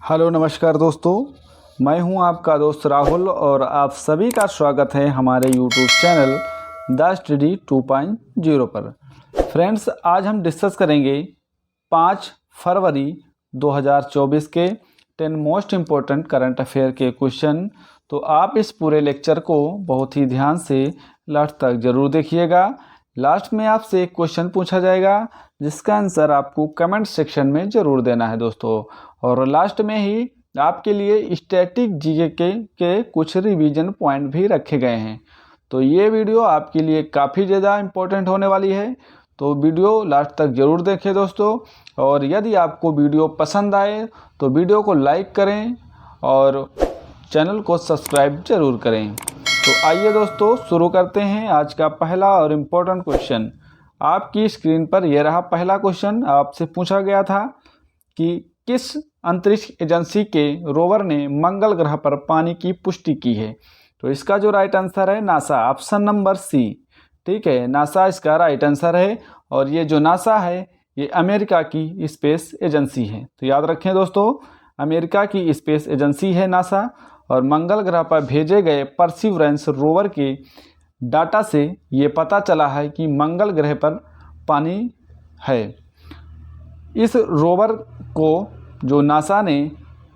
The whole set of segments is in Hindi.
हेलो नमस्कार दोस्तों, मैं हूं आपका दोस्त राहुल और आप सभी का स्वागत है हमारे यूट्यूब चैनल द स्टडी 2.0 पर। फ्रेंड्स, आज हम डिस्कस करेंगे 5 फरवरी 2024 के 10 मोस्ट इम्पोर्टेंट करंट अफेयर के क्वेश्चन। तो आप इस पूरे लेक्चर को बहुत ही ध्यान से लास्ट तक ज़रूर देखिएगा। लास्ट में आपसे एक क्वेश्चन पूछा जाएगा जिसका आंसर आपको कमेंट सेक्शन में ज़रूर देना है दोस्तों। और लास्ट में ही आपके लिए स्टैटिक जीके के कुछ रिवीजन पॉइंट भी रखे गए हैं। तो ये वीडियो आपके लिए काफ़ी ज़्यादा इम्पोर्टेंट होने वाली है, तो वीडियो लास्ट तक ज़रूर देखें दोस्तों। और यदि आपको वीडियो पसंद आए तो वीडियो को लाइक करें और चैनल को सब्सक्राइब ज़रूर करें। तो आइए दोस्तों शुरू करते हैं आज का पहला और इम्पोर्टेंट क्वेश्चन। आपकी स्क्रीन पर यह रहा पहला क्वेश्चन। आपसे पूछा गया था कि किस अंतरिक्ष एजेंसी के रोवर ने मंगल ग्रह पर पानी की पुष्टि की है। तो इसका जो राइट आंसर है नासा, ऑप्शन नंबर सी। ठीक है, नासा इसका राइट आंसर है। और ये जो नासा है ये अमेरिका की स्पेस एजेंसी है। तो याद रखें दोस्तों, अमेरिका की स्पेस एजेंसी है नासा। और मंगल ग्रह पर भेजे गए परसिवरेंस रोवर के डाटा से ये पता चला है कि मंगल ग्रह पर पानी है। इस रोवर को जो नासा ने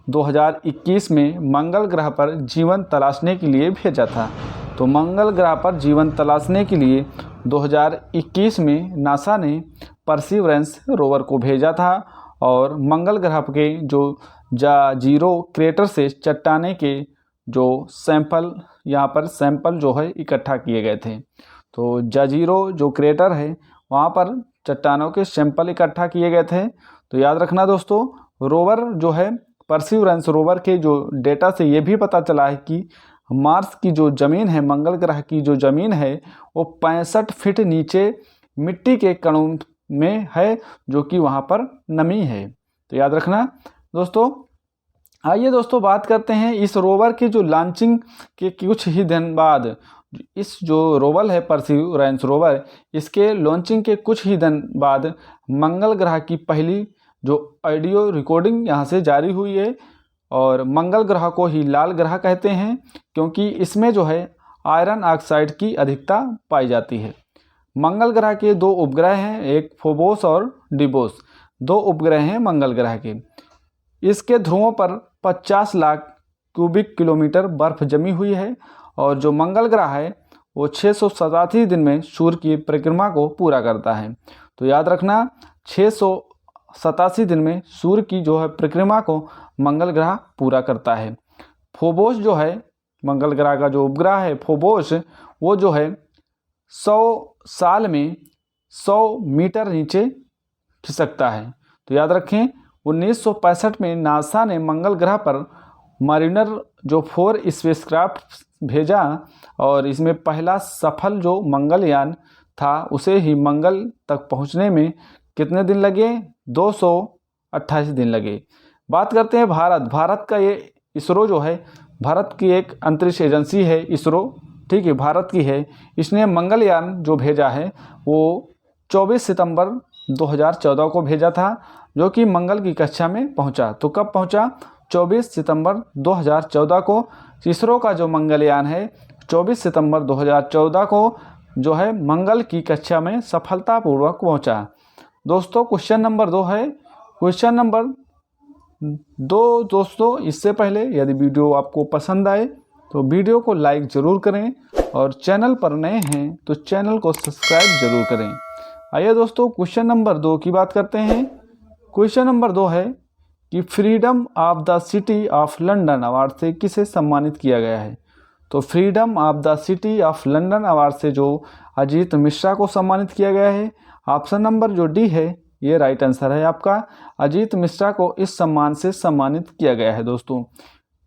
2021 में मंगल ग्रह पर जीवन तलाशने के लिए भेजा था। तो मंगल ग्रह पर जीवन तलाशने के लिए 2021 में नासा ने परसिवरेंस रोवर को भेजा था। और मंगल ग्रह के जो जाजीरो क्रेटर से चट्टाने के जो सैंपल यहाँ पर सैंपल जो है इकट्ठा किए गए थे। तो जाजीरो जो क्रेटर है वहाँ पर चट्टानों के सैंपल इकट्ठा किए गए थे। तो याद रखना दोस्तों, रोवर जो है परसिवरेंस रोवर के जो डेटा से ये भी पता चला है कि मार्स की जो ज़मीन है, मंगल ग्रह की जो ज़मीन है वो 65 फीट नीचे मिट्टी के कणों में है, जो कि वहाँ पर नमी है। तो याद रखना दोस्तों। आइए दोस्तों बात करते हैं इस रोवर के जो लॉन्चिंग के कुछ ही दिन बाद, इस जो रोवर है परसिवरेंस रोवर, इसके लॉन्चिंग के कुछ ही दिन बाद मंगल ग्रह की पहली जो ऑडियो रिकॉर्डिंग यहाँ से जारी हुई है। और मंगल ग्रह को ही लाल ग्रह कहते हैं क्योंकि इसमें जो है आयरन ऑक्साइड की अधिकता पाई जाती है। मंगल ग्रह के 2 उपग्रह हैं, एक फोबोस और डिबोस। 2 उपग्रह हैं मंगल ग्रह के। इसके ध्रुवों पर 50 लाख क्यूबिक किलोमीटर बर्फ जमी हुई है। और जो मंगल ग्रह है वो 687 दिन में सूर्य की परिक्रमा को पूरा करता है। तो याद रखना, 687 दिन में सूर्य की जो है परिक्रमा को मंगल ग्रह पूरा करता है। फोबोस जो है मंगल ग्रह का जो उपग्रह है फोबोस, वो जो है 100 साल में 100 मीटर नीचे खिसकता है। तो याद रखें, 1965 में नासा ने मंगल ग्रह पर मारिनर जो 4 स्पेसक्राफ्ट भेजा। और इसमें पहला सफल जो मंगलयान था उसे ही मंगल तक पहुंचने में कितने दिन लगे? 228 दिन लगे। बात करते हैं भारत का ये इसरो जो है, भारत की एक अंतरिक्ष एजेंसी है इसरो। ठीक है, भारत की है। इसने मंगलयान जो भेजा है वो 24 सितंबर 2014 को भेजा था, जो कि मंगल की कक्षा में पहुंचा। तो कब पहुंचा? 24 सितंबर 2014 को। इसरो का जो मंगलयान है 24 सितंबर 2014 को जो है मंगल की कक्षा में सफलतापूर्वक पहुंचा। दोस्तों क्वेश्चन नंबर 2 है। क्वेश्चन नंबर 2 दोस्तों, इससे पहले यदि वीडियो आपको पसंद आए तो वीडियो को लाइक ज़रूर करें और चैनल पर नए हैं तो चैनल को सब्सक्राइब ज़रूर करें। आइए दोस्तों क्वेश्चन नंबर 2 की बात करते हैं। क्वेश्चन नंबर 2 है कि freedom of the city of London award से किसे सम्मानित किया गया है। तो freedom of the city of London award से जो अजीत मिश्रा को सम्मानित किया गया है। ऑप्शन नंबर जो डी है ये राइट आंसर है आपका। अजीत मिश्रा को इस सम्मान से सम्मानित किया गया है दोस्तों।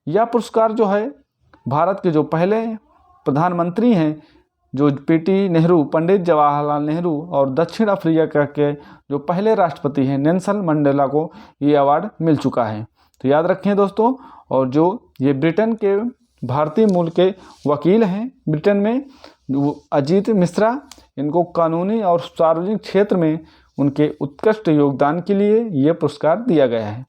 यह पुरस्कार जो है भारत के जो पहले प्रधानमंत्री हैं जो पीटी नेहरू, पंडित जवाहरलाल नेहरू, और दक्षिण अफ्रीका के जो पहले राष्ट्रपति हैं नेल्सन मंडेला को ये अवार्ड मिल चुका है। तो याद रखें दोस्तों। और जो ये ब्रिटेन के भारतीय मूल के वकील हैं ब्रिटेन में, अजीत मिश्रा, इनको कानूनी और सार्वजनिक क्षेत्र में उनके उत्कृष्ट योगदान के लिए ये पुरस्कार दिया गया है।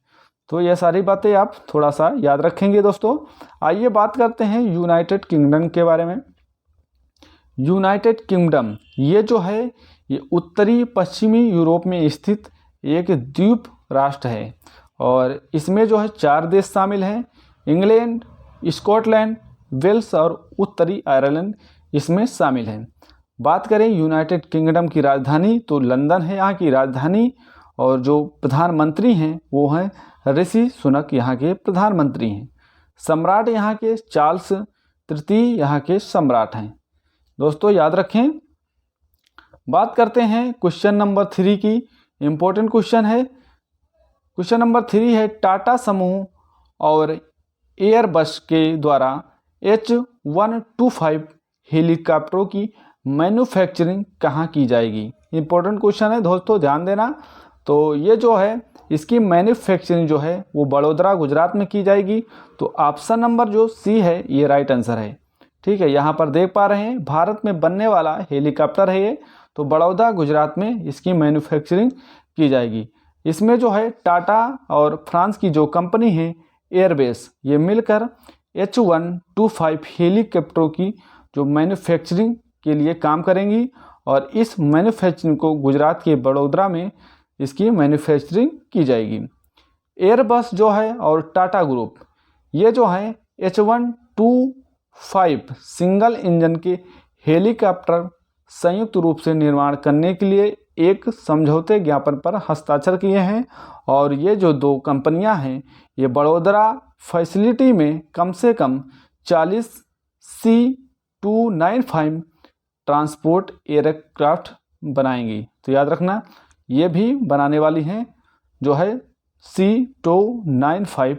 तो ये सारी बातें आप थोड़ा सा याद रखेंगे दोस्तों। आइए बात करते हैं यूनाइटेड किंगडम के बारे में। यूनाइटेड किंगडम ये जो है ये उत्तरी पश्चिमी यूरोप में स्थित एक द्वीप राष्ट्र है और इसमें जो है 4 देश शामिल हैं, इंग्लैंड, स्कॉटलैंड, वेल्स और उत्तरी आयरलैंड इसमें शामिल हैं। बात करें यूनाइटेड किंगडम की राजधानी तो लंदन है यहाँ की राजधानी और जो प्रधानमंत्री हैं वो हैं ऋषि सुनक यहाँ के प्रधानमंत्री हैं। सम्राट यहाँ के चार्ल्स तृतीय यहाँ के सम्राट हैं। दोस्तों याद रखें। बात करते हैं क्वेश्चन नंबर 3 की। इम्पोर्टेंट क्वेश्चन है। क्वेश्चन नंबर 3 है टाटा समूह और एयरबस के द्वारा H125 हेलीकॉप्टरों की मैन्युफैक्चरिंग कहाँ की जाएगी। इम्पोर्टेंट क्वेश्चन है दोस्तों, ध्यान देना। तो ये जो है इसकी मैन्युफैक्चरिंग जो है वो बड़ौदा गुजरात में की जाएगी। तो ऑप्शन नंबर जो सी है ये राइट आंसर है। ठीक है, यहाँ पर देख पा रहे हैं भारत में बनने वाला हेलीकॉप्टर है ये, तो बड़ौदा गुजरात में इसकी मैन्युफैक्चरिंग की जाएगी। इसमें जो है टाटा और फ्रांस की जो कंपनी है एयरबेस ये मिलकर H125 हेलीकॉप्टरों की जो मैन्युफैक्चरिंग के लिए काम करेंगी और इस मैन्युफैक्चरिंग को गुजरात के बड़ौदा में इसकी मैन्युफैक्चरिंग की जाएगी। एयरबस जो है और टाटा ग्रुप ये जो है H125 सिंगल इंजन के हेलीकॉप्टर संयुक्त रूप से निर्माण करने के लिए एक समझौते ज्ञापन पर हस्ताक्षर किए हैं और ये जो 2 कंपनियां हैं ये बड़ौदा फैसिलिटी में कम से कम 40 C295 ट्रांसपोर्ट एयरक्राफ्ट बनाएंगी। तो याद रखना ये भी बनाने वाली हैं जो है C295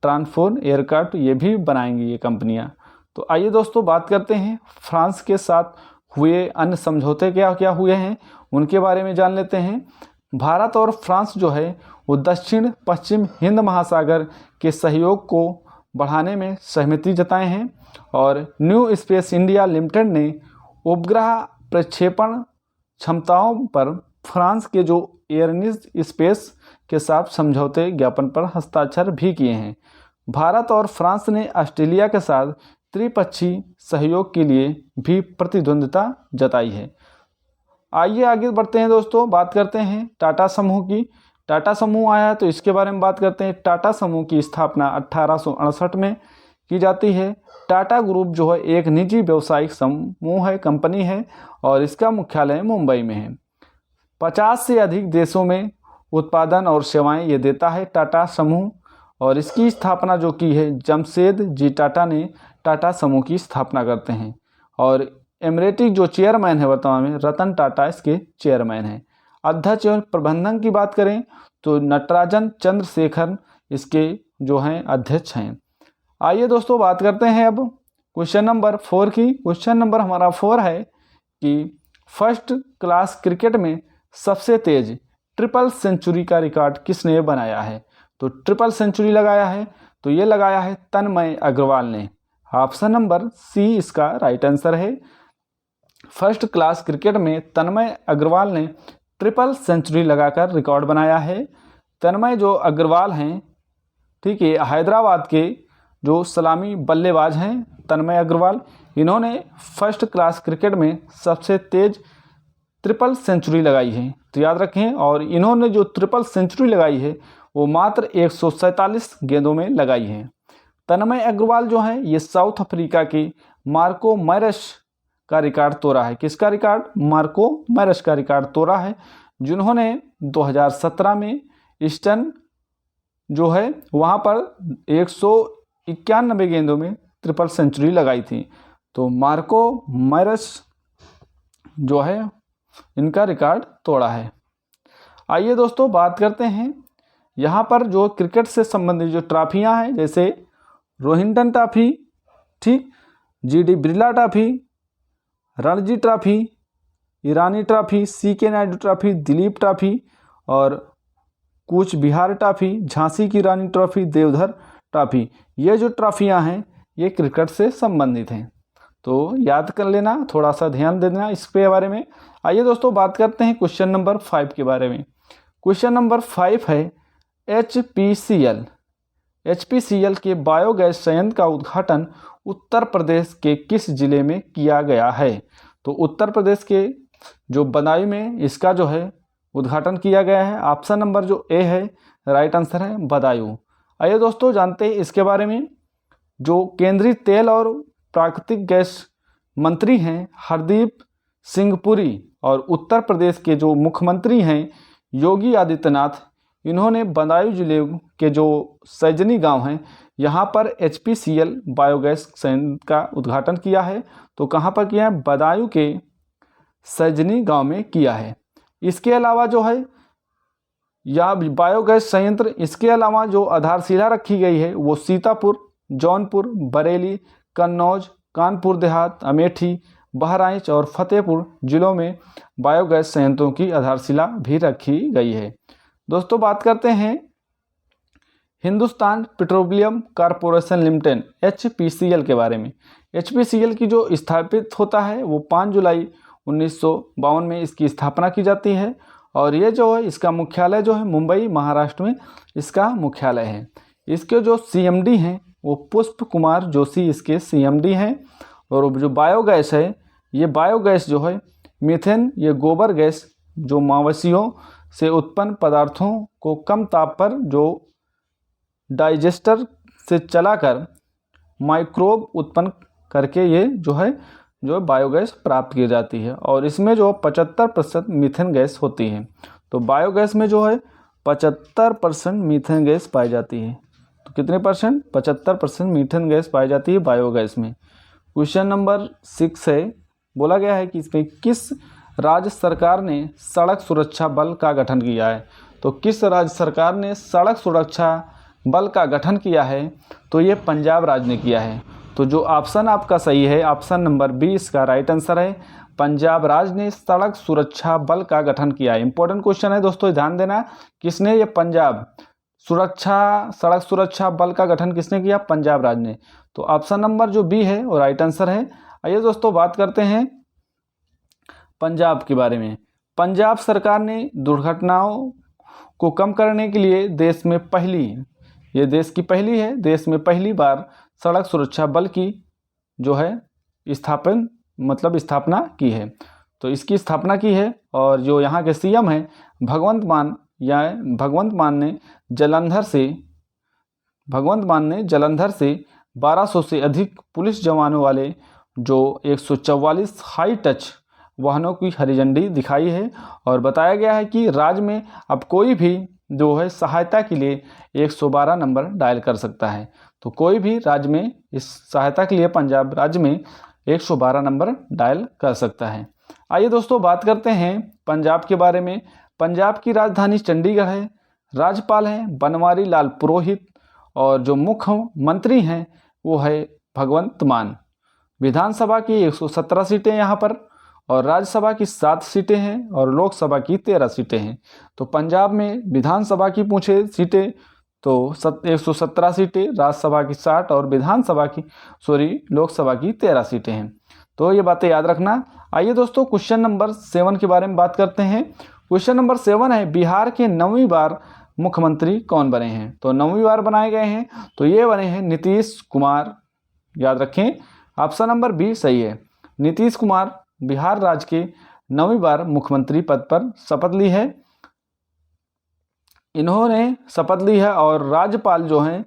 ट्रांसपोर्ट एयरक्राफ्ट ये भी बनाएंगी ये कंपनियां। तो आइए दोस्तों बात करते हैं फ्रांस के साथ हुए अन्य समझौते क्या क्या हुए हैं उनके बारे में जान लेते हैं। भारत और फ्रांस जो है वो दक्षिण पश्चिम हिंद महासागर के सहयोग को बढ़ाने में सहमति जताए हैं और न्यू स्पेस इंडिया लिमिटेड ने उपग्रह प्रक्षेपण क्षमताओं पर फ्रांस के जो एयरनिज स्पेस के साथ समझौते ज्ञापन पर हस्ताक्षर भी किए हैं। भारत और फ्रांस ने ऑस्ट्रेलिया के साथ त्रिपक्षीय सहयोग के लिए भी प्रतिद्वंद्विता जताई है। आइए आगे बढ़ते हैं दोस्तों, बात करते हैं टाटा समूह की। टाटा समूह आया है तो इसके बारे में बात करते हैं। टाटा समूह की स्थापना 1868 में की जाती है। टाटा ग्रुप जो है एक निजी व्यावसायिक समूह है, कंपनी है और इसका मुख्यालय मुंबई में है। 50 से अधिक देशों में उत्पादन और सेवाएं ये देता है टाटा समूह और इसकी स्थापना जो की है जमशेद जी टाटा ने टाटा समूह की स्थापना करते हैं और एमरेटिक जो चेयरमैन है वर्तमान में रतन टाटा इसके चेयरमैन हैं। अध्यक्ष और प्रबंधन की बात करें तो नटराजन चंद्रशेखर इसके जो हैं अध्यक्ष हैं। आइए दोस्तों बात करते हैं अब क्वेश्चन नंबर 4 की। क्वेश्चन नंबर हमारा 4 है कि फर्स्ट क्लास क्रिकेट में सबसे तेज ट्रिपल सेंचुरी का रिकॉर्ड किसने बनाया है। तो ट्रिपल सेंचुरी लगाया है तो ये लगाया है तन्मय अग्रवाल ने। ऑप्शन नंबर सी इसका राइट आंसर है। फर्स्ट क्लास क्रिकेट में तन्मय अग्रवाल ने ट्रिपल सेंचुरी लगाकर रिकॉर्ड बनाया है। तन्मय जो अग्रवाल हैं, ठीक है, हैदराबाद के जो सलामी बल्लेबाज हैं तन्मय अग्रवाल, इन्होंने फर्स्ट क्लास क्रिकेट में सबसे तेज ट्रिपल सेंचुरी लगाई है। तो याद रखें, और इन्होंने जो ट्रिपल सेंचुरी लगाई है वो मात्र 147 गेंदों में लगाई है। तन्मय अग्रवाल जो है ये साउथ अफ्रीका के मार्को मैरश का रिकॉर्ड तोड़ा है। किसका रिकॉर्ड? मार्को मैरश का रिकॉर्ड तोड़ा है, जिन्होंने 2017 में ईस्टर्न जो है वहाँ पर 191 गेंदों में ट्रिपल सेंचुरी लगाई थी। तो मार्को मैरश जो है इनका रिकॉर्ड तोड़ा है। आइए दोस्तों बात करते हैं यहाँ पर जो क्रिकेट से संबंधित जो ट्रॉफियाँ हैं, जैसे रोहिंटन ट्रॉफी, ठीक, GD Birla trophy, Ranji trophy, Irani trophy, CK Naidu trophy, Dilip trophy और कूच बिहार ट्रॉफी, झांसी की रानी ट्रॉफी, देवधर ट्रॉफी, ये जो ट्रॉफियाँ हैं ये क्रिकेट से संबंधित हैं। तो याद कर लेना, थोड़ा सा ध्यान दे देना इस पे बारे में। आइए दोस्तों बात करते हैं क्वेश्चन नंबर 5 के बारे में। क्वेश्चन नंबर 5 है HPCL एचपीसीएल के बायोगैस संयंत्र का उद्घाटन उत्तर प्रदेश के किस जिले में किया गया है? तो उत्तर प्रदेश के जो बदायूं में इसका जो है उद्घाटन किया गया है। ऑप्शन नंबर जो ए है राइट आंसर है बदायूं। आइए दोस्तों जानते हैं इसके बारे में। जो केंद्रीय तेल और प्राकृतिक गैस मंत्री हैं हरदीप सिंह पुरी और उत्तर प्रदेश के जो मुख्यमंत्री हैं योगी आदित्यनाथ, इन्होंने बदायूं जिले के जो सैजनी गांव हैं यहाँ पर एचपीसीएल बायोगैस संयंत्र का उद्घाटन किया है। तो कहाँ पर किया है? बदायूं के सैजनी गांव में किया है। इसके अलावा जो है या बायोगैस संयंत्र, इसके अलावा जो आधारशिला रखी गई है वो सीतापुर, जौनपुर, बरेली, कन्नौज, कानपुर देहात, अमेठी, बहराइच और फतेहपुर जिलों में बायोगैस संयंत्रों की आधारशिला भी रखी गई है। दोस्तों बात करते हैं Hindustan petroleum corporation limited HPCL के बारे में। एचपीसीएल की जो स्थापित होता है वो 5 जुलाई 1952 में इसकी स्थापना की जाती है और ये जो है इसका मुख्यालय जो है मुंबई महाराष्ट्र में इसका मुख्यालय है। इसके जो सीएमडी हैं वो पुष्प कुमार जोशी इसके सीएमडी हैं। और जो बायोगैस है ये बायोगैस जो है मीथेन, ये गोबर गैस जो मवेशियों से उत्पन्न पदार्थों को कम ताप पर जो डाइजेस्टर से चलाकर माइक्रोब उत्पन्न करके ये जो बायोगैस प्राप्त की जाती है और इसमें जो 75% मीथेन गैस होती है। तो बायोगैस में जो है 75% मीथेन गैस पाई जाती है। तो कितने परसेंट? 75% मीथेन गैस पाई जाती है बायोगैस में। क्वेश्चन नंबर 6 है, बोला गया है कि इसमें किस राज्य सरकार ने सड़क सुरक्षा बल का गठन किया है? तो किस राज्य सरकार ने सड़क सुरक्षा बल का गठन किया है? तो ये पंजाब राज्य ने किया है। तो जो ऑप्शन आपका सही है ऑप्शन नंबर 20 का राइट आंसर है। पंजाब राज्य ने सड़क सुरक्षा बल का गठन किया है। इंपॉर्टेंट क्वेश्चन है दोस्तों, ध्यान देना। किसने? ये पंजाब सड़क सुरक्षा बल का गठन किसने किया? पंजाब राज्य ने। तो ऑप्शन नंबर जो बी है वो राइट आंसर है। आइए दोस्तों बात करते हैं पंजाब के बारे में। पंजाब सरकार ने दुर्घटनाओं को कम करने के लिए देश की पहली बार सड़क सुरक्षा बल की जो है स्थापना की है। तो इसकी स्थापना की है और जो यहाँ के सीएम हैं भगवंत मान ने जलंधर से 1200 से अधिक पुलिस जवानों वाले जो 144 हाई टच वाहनों की हरी झंडी दिखाई है और बताया गया है कि राज्य में अब कोई भी जो है सहायता के लिए 112 नंबर डायल कर सकता है। तो कोई भी राज्य में इस सहायता के लिए पंजाब राज्य में 112 नंबर डायल कर सकता है। आइए दोस्तों बात करते हैं पंजाब के बारे में। पंजाब की राजधानी चंडीगढ़ है। राज्यपाल हैं बनवारी लाल पुरोहित और जो मुख्यमंत्री हैं वो है भगवंत मान। विधानसभा की 117 सीटें यहाँ पर और राज्यसभा की 7 सीटें हैं और लोकसभा की 13 सीटें हैं। तो पंजाब में विधानसभा की पूछे सीटें तो 117 सीटें, राज्यसभा की 60 और लोकसभा की 13 सीटें हैं। तो ये बातें याद रखना। आइए दोस्तों क्वेश्चन नंबर 7 के बारे में बात करते हैं। क्वेश्चन नंबर 7 है, बिहार के 9वीं बार मुख्यमंत्री कौन बने हैं? तो 9वीं बार बनाए गए हैं तो ये बने हैं नीतीश कुमार। याद रखें ऑप्शन नंबर बी सही है। नीतीश कुमार बिहार राज्य के 9वीं बार मुख्यमंत्री पद पर शपथ ली है। इन्होंने शपथ ली है और राज्यपाल जो हैं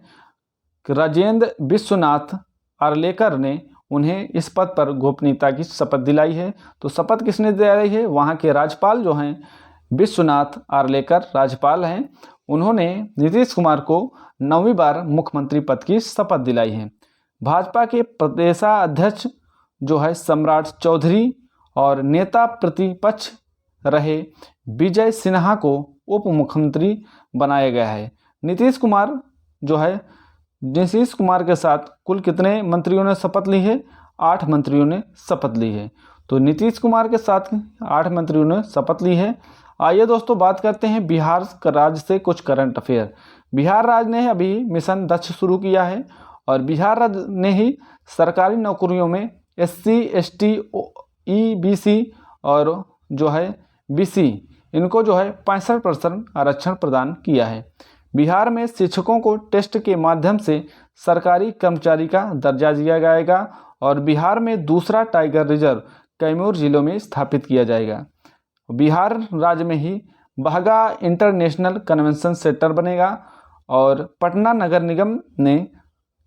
राजेंद्र विश्वनाथ आर्लेकर ने उन्हें इस पद पर गोपनीयता की शपथ दिलाई है। तो शपथ किसने दिलाई है? वहाँ के राज्यपाल जो हैं विश्वनाथ आर्लेकर राज्यपाल हैं, उन्होंने नीतीश कुमार को 9वीं बार मुख्यमंत्री पद की शपथ दिलाई है। भाजपा के प्रदेशाध्यक्ष जो है सम्राट चौधरी और नेता प्रतिपक्ष रहे विजय सिन्हा को उप मुख्यमंत्री बनाया गया है। नीतीश कुमार के साथ कुल कितने मंत्रियों ने शपथ ली है? 8 मंत्रियों ने शपथ ली है। तो नीतीश कुमार के साथ 8 मंत्रियों ने शपथ ली है। आइए दोस्तों बात करते हैं बिहार राज्य से कुछ करंट अफेयर। बिहार राज्य ने अभी मिशन दक्ष शुरू किया है और बिहार राज्य ने ही सरकारी नौकरियों में SC, ST, EBC और जो है BC इनको जो है 65% आरक्षण प्रदान किया है। बिहार में शिक्षकों को टेस्ट के माध्यम से सरकारी कर्मचारी का दर्जा दिया जाएगा और बिहार में दूसरा टाइगर रिजर्व कैमूर जिलों में स्थापित किया जाएगा। बिहार राज्य में ही बहगा इंटरनेशनल कन्वेंशन सेंटर बनेगा और पटना नगर निगम ने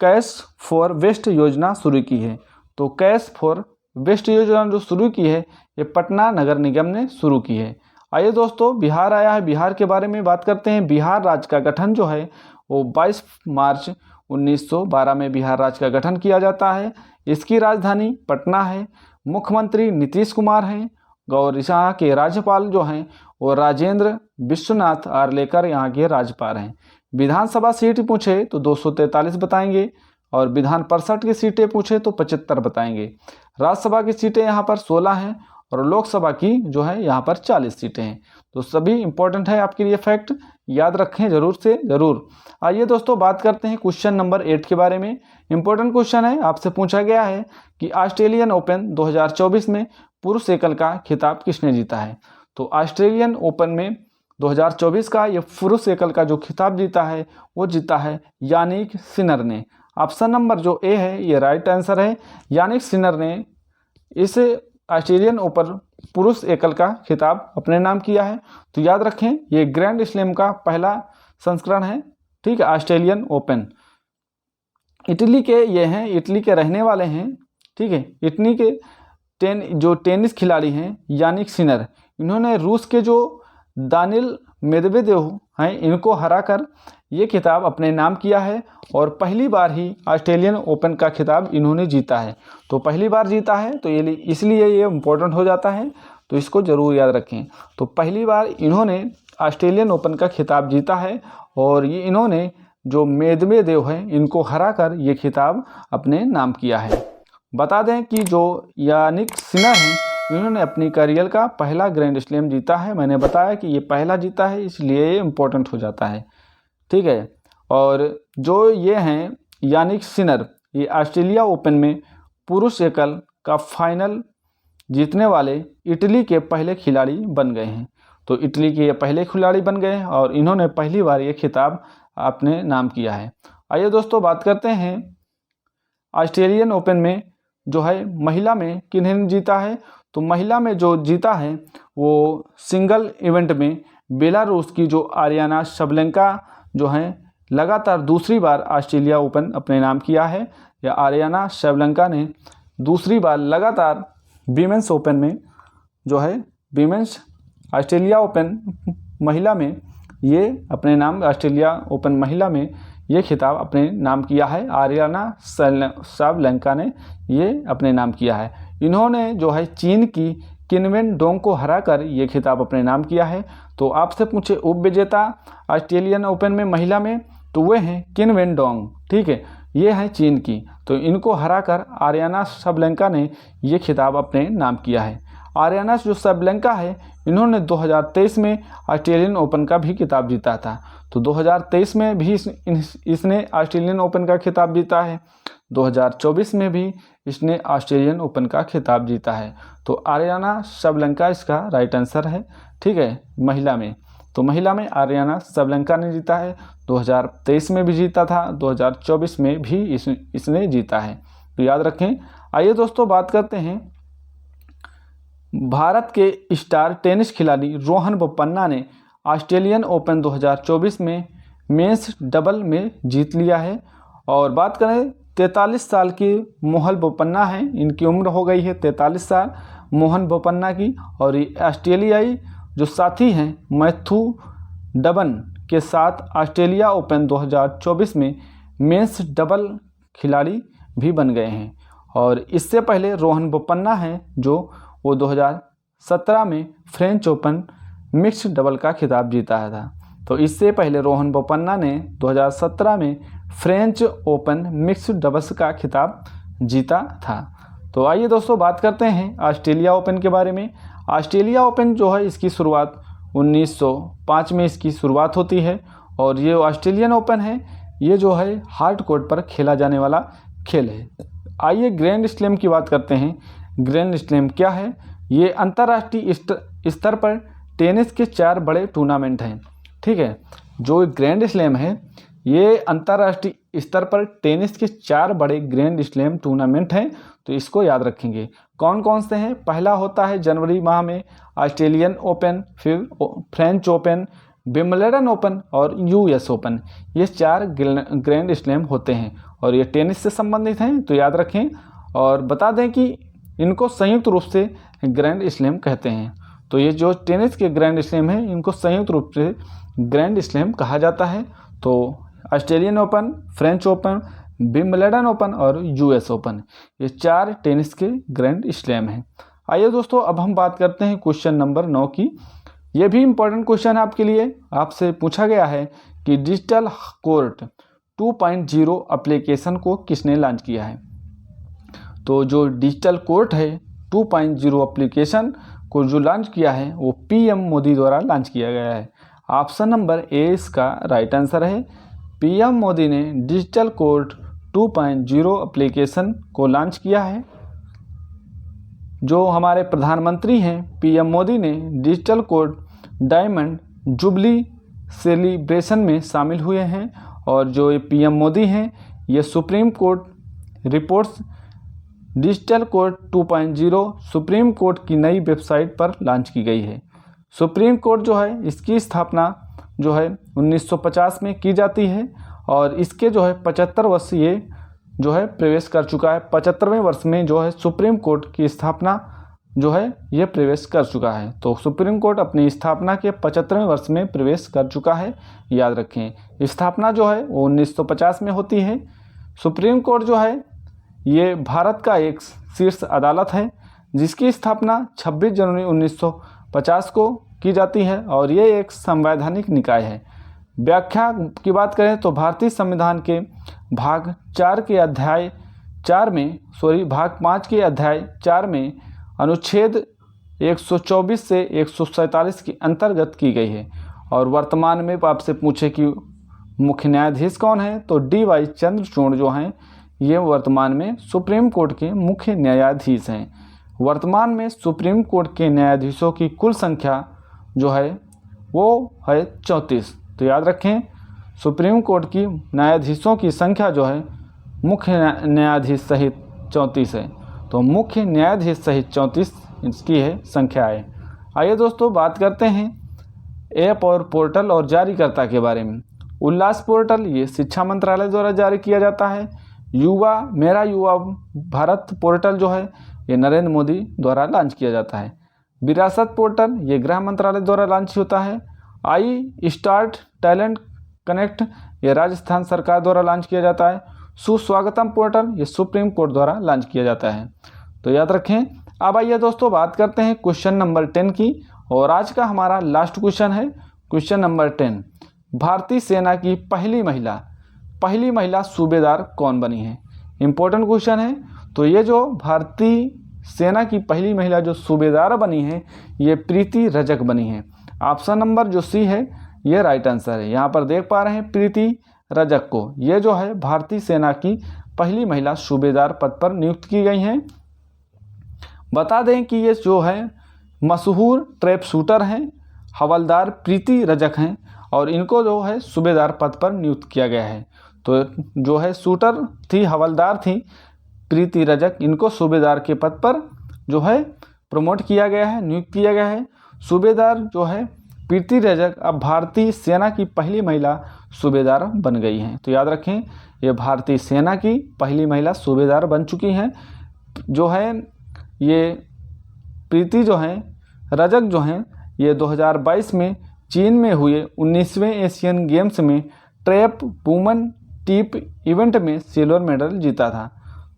कैश फॉर वेस्ट योजना शुरू की है। तो कैश फॉर वेस्ट योजना जो शुरू की है ये पटना नगर निगम ने शुरू की है। आइए दोस्तों, बिहार आया है, बिहार के बारे में बात करते हैं। बिहार राज्य का गठन जो है वो 22 मार्च 1912 में बिहार राज्य का गठन किया जाता है। इसकी राजधानी पटना है। मुख्यमंत्री नीतीश कुमार हैं और यहाँ के राज्यपाल जो हैं वो राजेंद्र विश्वनाथ आर्लेकर यहाँ के राज्यपाल हैं। विधानसभा सीट पूछे तो 243 बताएंगे और विधान परिषद की सीटें पूछे तो 75 बताएंगे। राज्यसभा की सीटें यहाँ पर 16 हैं और लोकसभा की जो है यहाँ पर 40 सीटें हैं। तो सभी इंपॉर्टेंट है आपके लिए फैक्ट, याद रखें जरूर से ज़रूर। आइए दोस्तों, बात करते हैं क्वेश्चन नंबर 8 के बारे में। इंपॉर्टेंट क्वेश्चन है, आपसे पूछा गया है कि ऑस्ट्रेलियन ओपन 2024 में पुरुष एकल का खिताब किसने जीता है। तो ऑस्ट्रेलियन ओपन में 2024 का ये पुरुष एकल का जो खिताब जीता है वो जीता है यानिक सिनर ने। ऑप्शन नंबर जो ए है ये राइट आंसर है। यानिक सिनर ने इस ऑस्ट्रेलियन ओपन पुरुष एकल का खिताब अपने नाम किया है। तो याद रखें ये ग्रैंड स्लैम का पहला संस्करण है। ठीक है, ऑस्ट्रेलियन ओपन इटली के ये हैं, इटली के रहने वाले हैं। ठीक है, इटली के जो टेनिस खिलाड़ी हैं यानिक सिनर, इन्होंने रूस के जो दानिल मेदवेदेव हैं इनको हराकर ये खिताब अपने नाम किया है और पहली बार ही ऑस्ट्रेलियन ओपन का खिताब इन्होंने जीता है। तो पहली बार जीता है तो ये इसलिए ये इम्पोर्टेंट हो जाता है, तो इसको ज़रूर याद रखें। तो पहली बार इन्होंने ऑस्ट्रेलियन ओपन का खिताब जीता है और ये इन्होंने जो मेदवेदेव हैं इनको हराकर ये खिताब अपने नाम किया है। बता दें कि जो यानिक सिनर हैं इन्होंने अपनी करियर का पहला ग्रैंड स्लैम जीता है। मैंने बताया कि ये पहला जीता है इसलिए ये इम्पोर्टेंट हो जाता है। ठीक है, और जो ये हैं यानिक सिनर ये ऑस्ट्रेलिया ओपन में पुरुष एकल का फाइनल जीतने वाले इटली के पहले खिलाड़ी बन गए हैं। तो इटली के ये पहले खिलाड़ी बन गए हैं और इन्होंने पहली बार ये खिताब अपने नाम किया है। आइए दोस्तों, बात करते हैं ऑस्ट्रेलियन ओपन में जो है महिला में किन्हें जीता है। तो महिला में जो जीता है वो सिंगल इवेंट में बेलारूस की जो आरियाना सबलेंका जो हैं लगातार दूसरी बार ऑस्ट्रेलिया ओपन अपने नाम किया है। या आरियाना सबलेंका ने दूसरी बार लगातार वीमेंस ओपन में जो है वीमेंस ऑस्ट्रेलिया ओपन महिला में ये अपने नाम ऑस्ट्रेलिया ओपन महिला में ये खिताब अपने नाम किया है। आरियाना सबलेंका ने ये अपने नाम किया है। इन्होंने जो है चीन की किनवेन डोंग को हराकर ये खिताब अपने नाम किया है। तो आपसे पूछे उप विजेता ऑस्ट्रेलियन ओपन में महिला में तो वे हैं किनवेन डोंग। ठीक है, ये हैं चीन की। तो इनको हराकर आरियाना सबलेंका ने ये खिताब अपने नाम किया है। आरियाना जो सबलेंका है इन्होंने 2023 में ऑस्ट्रेलियन ओपन का भी खिताब जीता था। तो 2023 में भी इसने ऑस्ट्रेलियन ओपन का खिताब जीता है। 2024 में भी इसने ऑस्ट्रेलियन ओपन का खिताब जीता है। तो आरियाना सबलेंका इसका राइट आंसर है। ठीक है, महिला में तो महिला में आरियाना सबलेंका ने जीता है। 2023 में भी जीता था, 2024 में भी इसने जीता है। तो याद रखें। आइए दोस्तों, बात करते हैं भारत के स्टार टेनिस खिलाड़ी रोहन बोपन्ना ने ऑस्ट्रेलियन ओपन 2024 में मेंस डबल में जीत लिया है। और बात करें 43 साल की मोहन बोपन्ना हैं, इनकी उम्र हो गई है 43 साल मोहन बोपन्ना की। और ये ऑस्ट्रेलियाई जो साथी हैं मैथ्यू डबन के साथ ऑस्ट्रेलिया ओपन 2024 में मेंस डबल खिलाड़ी भी बन गए हैं। और इससे पहले रोहन बोपन्ना हैं जो वो 2017 में फ्रेंच ओपन मिक्स डबल का खिताब जीता था। तो इससे पहले रोहन बोपन्ना ने 2017 में फ्रेंच ओपन मिक्स डबल्स का खिताब जीता था। तो आइए दोस्तों, बात करते हैं ऑस्ट्रेलिया ओपन के बारे में। ऑस्ट्रेलिया ओपन जो है इसकी शुरुआत 1905 में इसकी शुरुआत होती है। और ये ऑस्ट्रेलियन ओपन है ये जो है हार्ड कोर्ट पर खेला जाने वाला खेल है। आइए ग्रैंड स्लैम की बात करते हैं। ग्रैंड स्लैम क्या है? ये अंतर्राष्ट्रीय स्तर पर टेनिस के 4 बड़े टूर्नामेंट हैं। ठीक है, जो ग्रैंड स्लैम है ये अंतर्राष्ट्रीय स्तर पर टेनिस के 4 बड़े ग्रैंड स्लैम टूर्नामेंट हैं, तो इसको याद रखेंगे। कौन कौन से हैं? पहला होता है जनवरी माह में ऑस्ट्रेलियन ओपन, फिर फ्रेंच ओपन, विंबलडन ओपन और यूएस ओपन। ये 4 ग्रैंड स्लैम होते हैं और ये टेनिस से संबंधित हैं, तो याद रखें। और बता दें कि इनको संयुक्त रूप से ग्रैंड स्लैम कहते हैं। तो ये जो टेनिस के ग्रैंड स्लैम हैं इनको संयुक्त रूप से ग्रैंड स्लैम कहा जाता है। तो Australian open, French open, Wimbledon open और यूएस ओपन, ये 4 टेनिस के ग्रैंड स्लैम हैं। आइए दोस्तों, अब हम बात करते हैं क्वेश्चन नंबर 9 की। ये भी इम्पोर्टेंट क्वेश्चन है आपके लिए। आपसे पूछा गया है कि डिजिटल कोर्ट 2.0 एप्लीकेशन को किसने लॉन्च किया है? तो जो डिजिटल कोर्ट है 2.0 एप्लीकेशन को जो लॉन्च किया है वो पीएम मोदी द्वारा लॉन्च किया गया है। ऑप्शन नंबर ए इसका राइट आंसर है। पीएम मोदी ने डिजिटल कोर्ट 2.0 एप्लीकेशन को लॉन्च किया है। जो हमारे प्रधानमंत्री हैं पीएम मोदी ने digital court diamond jubilee celebration में शामिल हुए हैं। और जो ये पीएम मोदी हैं ये supreme court reports digital court 2.0 supreme court की नई वेबसाइट पर लॉन्च की गई है। सुप्रीम कोर्ट जो है इसकी स्थापना जो है 1950 में की जाती है और इसके जो है 75 वर्ष ये जो है प्रवेश कर चुका है। 75वें वर्ष में जो है सुप्रीम कोर्ट की स्थापना जो है ये प्रवेश कर चुका है। तो सुप्रीम कोर्ट अपनी स्थापना के 75वें वर्ष में प्रवेश कर चुका है, याद रखें। स्थापना जो है वो 1950 में होती है। सुप्रीम कोर्ट जो है ये भारत का एक शीर्ष अदालत है जिसकी स्थापना 26 जनवरी 1950 को की जाती है और ये एक संवैधानिक निकाय है। व्याख्या की बात करें तो भारतीय संविधान के भाग 5 के अध्याय 4 में अनुच्छेद 124 से 147 के अंतर्गत की गई है। और वर्तमान में आपसे पूछे कि मुख्य न्यायाधीश कौन है, तो डी.वाई. चंद्रचूड़ जो हैं ये वर्तमान में सुप्रीम कोर्ट के मुख्य न्यायाधीश हैं। वर्तमान में सुप्रीम कोर्ट के न्यायाधीशों की कुल संख्या जो है वो है 34। तो याद रखें सुप्रीम कोर्ट की न्यायाधीशों की संख्या जो है मुख्य न्यायाधीश सहित 34 है। तो मुख्य न्यायाधीश सहित 34 इसकी है संख्या है। आइए दोस्तों बात करते हैं ऐप और पोर्टल और जारीकर्ता के बारे में। उल्लास पोर्टल ये शिक्षा मंत्रालय द्वारा जारी किया जाता है। मेरा युवा भारत पोर्टल जो है ये नरेंद्र मोदी द्वारा लॉन्च किया जाता है। विरासत पोर्टल ये गृह मंत्रालय द्वारा लॉन्च होता है। आई स्टार्ट टैलेंट कनेक्ट ये राजस्थान सरकार द्वारा लॉन्च किया जाता है। सुस्वागतम पोर्टल ये सुप्रीम कोर्ट द्वारा लॉन्च किया जाता है। तो याद रखें। अब आइए दोस्तों बात करते हैं क्वेश्चन नंबर 10 की और आज का हमारा लास्ट क्वेश्चन है क्वेश्चन नंबर 10। भारतीय सेना की पहली महिला सूबेदार कौन बनी है? इम्पोर्टेंट क्वेश्चन है। तो ये जो भारतीय सेना की पहली महिला जो सूबेदार बनी है ये प्रीति रजक बनी है। ऑप्शन नंबर जो सी है ये राइट आंसर है। यहाँ पर देख पा रहे हैं प्रीति रजक को, ये जो है भारतीय सेना की पहली महिला सूबेदार पद पर नियुक्त की गई हैं। बता दें कि ये जो है मशहूर ट्रैप शूटर हैं, हवलदार प्रीति रजक हैं और इनको जो है सूबेदार पद पर नियुक्त किया गया है। तो जो है शूटर थी, हवलदार थी प्रीति रजक, इनको सूबेदार के पद पर जो है प्रमोट किया गया है, नियुक्त किया गया है। सूबेदार जो है प्रीति रजक अब भारतीय सेना की पहली महिला सूबेदार बन गई हैं। तो याद रखें ये भारतीय सेना की पहली महिला सूबेदार बन चुकी हैं। जो है ये प्रीति जो हैं रजक जो हैं ये 2022 में चीन में हुए 19वें एशियन गेम्स में ट्रैप वुमन टीप इवेंट में सिल्वर मेडल जीता था।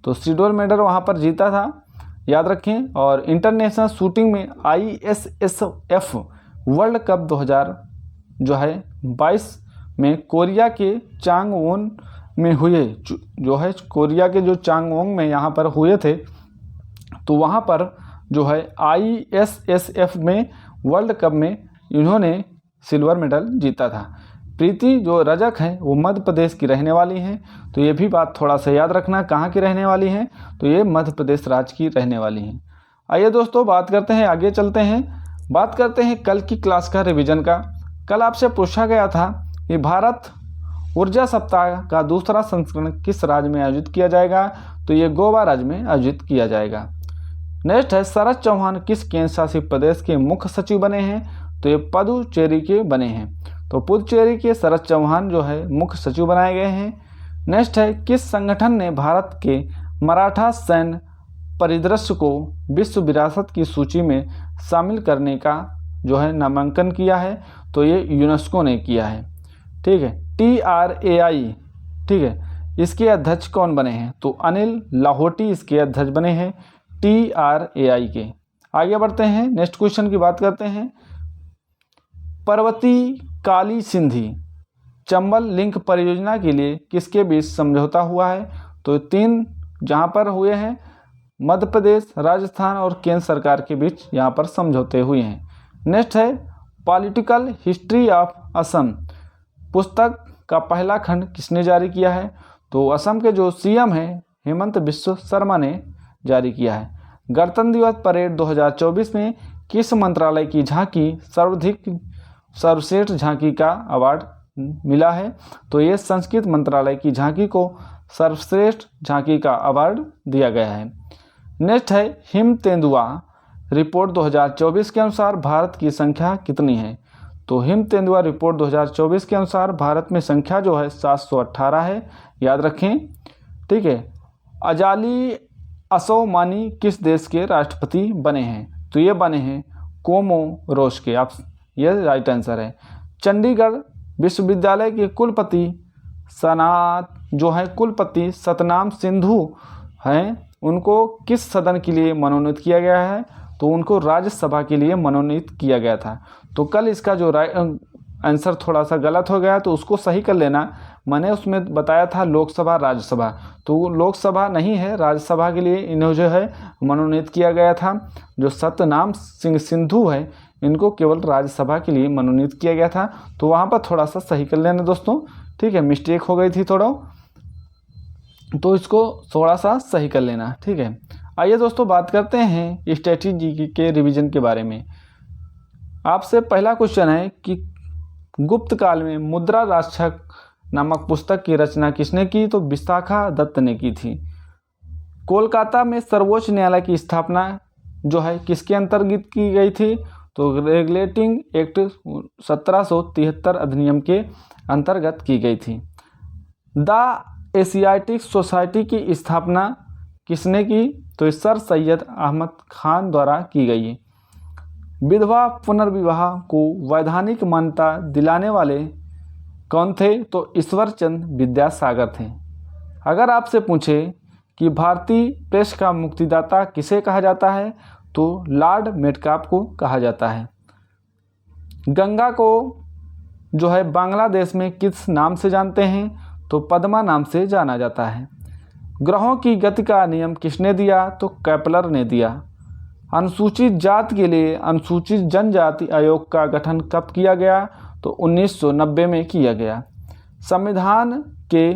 तो सिल्वर मेडल वहाँ पर जीता था, याद रखें। और इंटरनेशनल शूटिंग में ISSF वर्ल्ड कप 2022 में कोरिया के चांगवोन में हुए जो है कोरिया के जो चांगवोंग में यहाँ पर हुए थे। तो वहाँ पर जो है ISSF में वर्ल्ड कप में इन्होंने सिल्वर मेडल जीता था। प्रीति जो रजक हैं वो मध्य प्रदेश की रहने वाली हैं। तो ये भी बात थोड़ा सा याद रखना, कहाँ की रहने वाली हैं, तो ये मध्य प्रदेश राज्य की रहने वाली हैं। आइए दोस्तों बात करते हैं, आगे चलते हैं, बात करते हैं कल की क्लास का रिवीजन का। कल आपसे पूछा गया था कि भारत ऊर्जा सप्ताह का दूसरा संस्करण किस राज्य में आयोजित किया जाएगा, तो ये गोवा राज्य में आयोजित किया जाएगा। नेक्स्ट है शरद चौहान किस केंद्र शासित प्रदेश के मुख्य सचिव बने हैं, तो ये पुदुचेरी के बने हैं। तो पुदुचेरी के शरद चौहान जो है मुख्य सचिव बनाए गए हैं। नेक्स्ट है किस संगठन ने भारत के मराठा सैन्य परिदृश्य को विश्व विरासत की सूची में शामिल करने का जो है नामांकन किया है, तो ये यूनेस्को ने किया है। ठीक है, TRAI, ठीक है, इसके अध्यक्ष कौन बने हैं, तो अनिल लाहोटी इसके अध्यक्ष बने हैं TRAI के। आगे बढ़ते हैं, नेक्स्ट क्वेश्चन की बात करते हैं। पर्वती काली सिंधी चंबल लिंक परियोजना के लिए किसके बीच समझौता हुआ है, तो 3 जहाँ पर हुए हैं मध्य प्रदेश, राजस्थान और केंद्र सरकार के बीच यहाँ पर समझौते हुए हैं। नेक्स्ट है पॉलिटिकल हिस्ट्री ऑफ असम पुस्तक का पहला खंड किसने जारी किया है, तो असम के जो CM हैं हेमंत बिस्व शर्मा ने जारी किया है। गणतंत्र दिवस परेड 2024 में किस मंत्रालय की झांकी सर्वश्रेष्ठ झांकी का अवार्ड मिला है, तो ये संस्कृत मंत्रालय की झांकी को सर्वश्रेष्ठ झांकी का अवार्ड दिया गया है। नेक्स्ट है हिम तेंदुआ रिपोर्ट 2024 के अनुसार भारत की संख्या कितनी है, तो हिम तेंदुआ रिपोर्ट 2024 के अनुसार भारत में संख्या जो है 718 है, याद रखें। ठीक है, अजाली असोमानी किस देश के राष्ट्रपति बने हैं, तो ये बने हैं कोमोरोस के। आप ये राइट आंसर है। चंडीगढ़ विश्वविद्यालय के कुलपति कुलपति सतनाम सिंधु हैं, उनको किस सदन के लिए मनोनीत किया गया है, तो उनको राज्यसभा के लिए मनोनीत किया गया था। तो कल इसका जो आंसर थोड़ा सा गलत हो गया तो उसको सही कर लेना। मैंने उसमें बताया था लोकसभा राज्यसभा, तो लोकसभा नहीं है, राज्यसभा के लिए इन्हें जो है मनोनीत किया गया था। जो सतनाम सिंह सिंधु है इनको केवल राज्यसभा के लिए मनोनीत किया गया था, तो वहाँ पर थोड़ा सा सही कर लेना दोस्तों। ठीक है, मिस्टेक हो गई थी थोड़ा, तो इसको थोड़ा सा सही कर लेना। ठीक है, आइए दोस्तों बात करते हैं स्ट्रेटजी के रिवीजन के बारे में। आपसे पहला क्वेश्चन है कि गुप्त काल में मुद्रा राक्षक नामक पुस्तक की रचना किसने की, तो विशाखा दत्त ने की थी। कोलकाता में सर्वोच्च न्यायालय की स्थापना जो है किसके अंतर्गत की गई थी, तो रेगुलेटिंग एक्ट 1773 अधिनियम के अंतर्गत की गई थी। द एशियाटिक सोसाइटी की स्थापना किसने की, तो सर सैयद अहमद खान द्वारा की गई। विधवा पुनर्विवाह को वैधानिक मान्यता दिलाने वाले कौन थे, तो ईश्वरचंद विद्यासागर थे। अगर आपसे पूछे कि भारतीय प्रेस का मुक्तिदाता किसे कहा जाता है, तो लॉर्ड मेटकाफ को कहा जाता है। गंगा को जो है बांग्लादेश में किस नाम से जानते हैं, तो पद्मा नाम से जाना जाता है। ग्रहों की गति का नियम किसने दिया, तो केपलर ने दिया। अनुसूचित जाति के लिए अनुसूचित जनजाति आयोग का गठन कब किया गया, तो 1990 में किया गया। संविधान के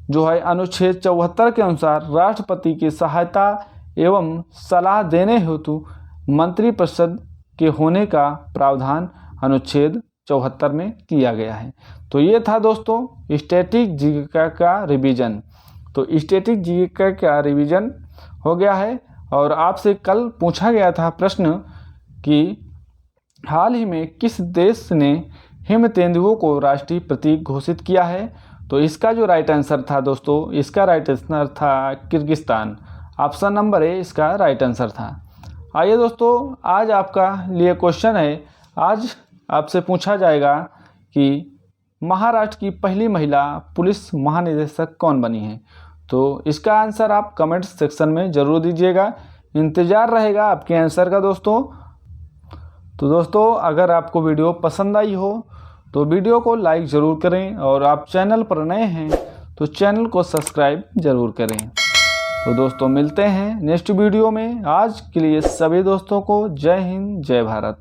जो है अनुच्छेद 74 के अनुसार राष्ट्रपति की सहायता एवं सलाह देने हेतु मंत्रिपरिषद के होने का प्रावधान अनुच्छेद 74 में किया गया है। तो ये था दोस्तों स्टैटिक जीके का रिवीजन। तो स्टैटिक जीके का रिवीजन हो गया है। और आपसे कल पूछा गया था प्रश्न कि हाल ही में किस देश ने हिम तेंदुओं को राष्ट्रीय प्रतीक घोषित किया है, तो इसका जो राइट आंसर था दोस्तों, इसका राइट आंसर था किर्गिस्तान। ऑप्शन नंबर ए इसका राइट आंसर था। आइए दोस्तों, आज आपका लिए क्वेश्चन है। आज आपसे पूछा जाएगा कि महाराष्ट्र की पहली महिला पुलिस महानिदेशक कौन बनी है, तो इसका आंसर आप कमेंट सेक्शन में ज़रूर दीजिएगा। इंतज़ार रहेगा आपके आंसर का दोस्तों। तो दोस्तों, अगर आपको वीडियो पसंद आई हो तो वीडियो को लाइक ज़रूर करें, और आप चैनल पर नए हैं तो चैनल को सब्सक्राइब ज़रूर करें। तो दोस्तों, मिलते हैं नेक्स्ट वीडियो में। आज के लिए सभी दोस्तों को जय हिंद, जय भारत।